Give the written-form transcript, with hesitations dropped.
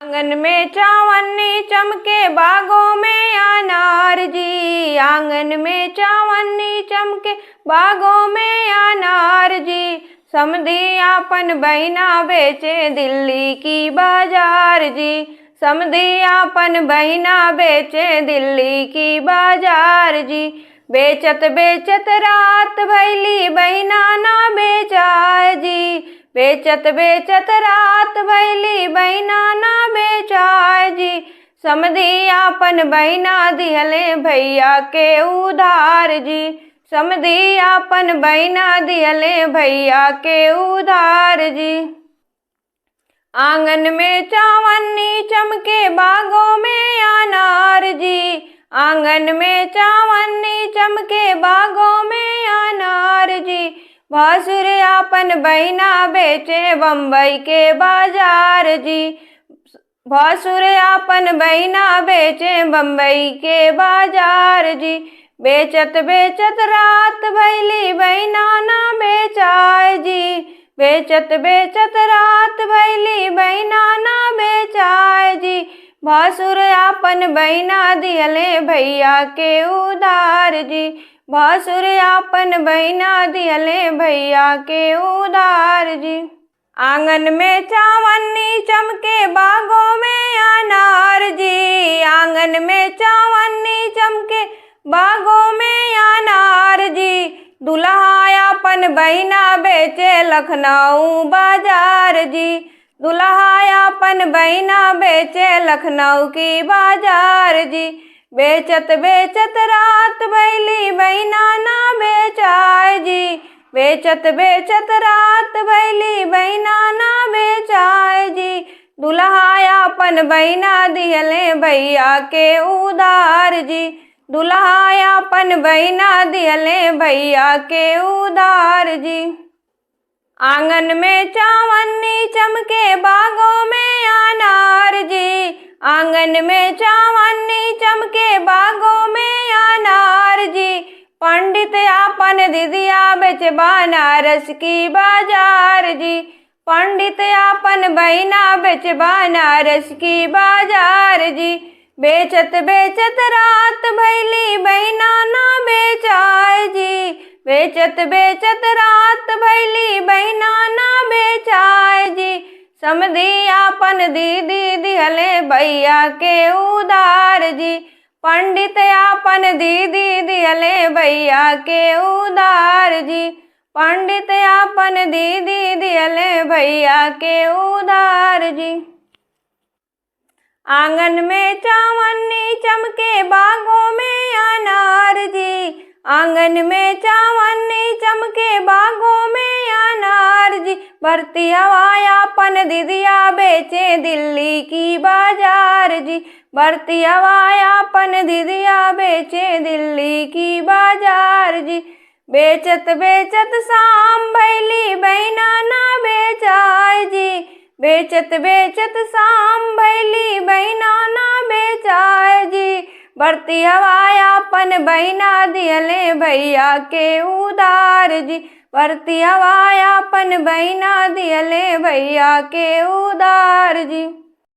आंगन में चावन्नी चमके बागों में अनार जी, आंगन में चावन्नी चमके बागों में अनार जी। समधी आपन बहिना बेचे दिल्ली की बाजार जी, समधी आपन बहिना बेचे दिल्ली की बाजार जी। बेचत बेचत रात भैली बहिना ना बेचाए जी, बेचत बेचत रात भैली बहिना ना बेचाए जी। समधी आपन बहिना दिहले भैया के उधार जी, समधी आपन बहिना दिहले भैया के उधार जी। आंगन में चावन्नी चमके बागों में अनार जी, आंगन में चावन्नी चमके बागों में अनार जी। भासुर आपन बहिना बेचे बम्बई के बाजार जी, भासुर आपन बहिना बेचे बम्बई के बाजार जी। बेचत बेचत रात भैली बहिना ना बेचाए जी, बेचत बेचत रात भैली बहिना ना बेचाए जी। भासुर आपन बहिना दिहले भैया के उधार जी, भासुर आपन बहिना दिहले भैया के उधार जी। आंगन में चावन्नी चमके बागों में अनार जी, आंगन में चावन्नी चमके बागों में अनार जी। दुल्हा आपन बहिना बेचे लखनऊ बाजार जी, दुल्हा आपन बहिना बेचे लखनऊ की बाजार जी। बेचत बेचत रात भैली बहिना ना बेचाए जी, बेचत बेचत रात भैली बहिना ना बेचाए जी। दुल्हा आपन बहिना दिहले भैया के उधार जी, दुल्हा आपन बहिना दिहले भैया के उधार जी। आंगन में चावन्नी चमके बागों में अनार जी, आंगन में चावन्नी चमके बागों में अनार जी। पंडित आपन दीदिया बेचे बनारस की बाजार जी, पंडित आपन बहिना बेचे बनारस की बाजार जी। बेचत बेचत रात भैली बहिना ना बेचाए जी, बेचत बेचत रात भैली बहिना ना बेचाए जी। समधी आपन दीदी दिहले भैया के उधार जी, पंडित आपन दीदी दिहले भैया के उधार जी, पंडित आपन दीदी दिहले भैया के उधार जी। आंगन में चावन्नी चमके बागों में अनार जी, आंगन में चावन्नी चमके बागों में अनार जी। बढ़ती हवा आपन दीदिया बेचे दिल्ली की बाजार जी, बढ़ती हवा आपन दीदिया बेचे दिल्ली की बाजार जी। बेचत बेचत शाम भैली बहिना ना बेचाए जी, बेचत बेचत शाम भैली बहिना ना बेचाए जी। बढ़ती हवा आपन बहिना दिहले भैया के उधार जी, बढ़ती हवा आपन बहिना दिहले भैया के उधार जी।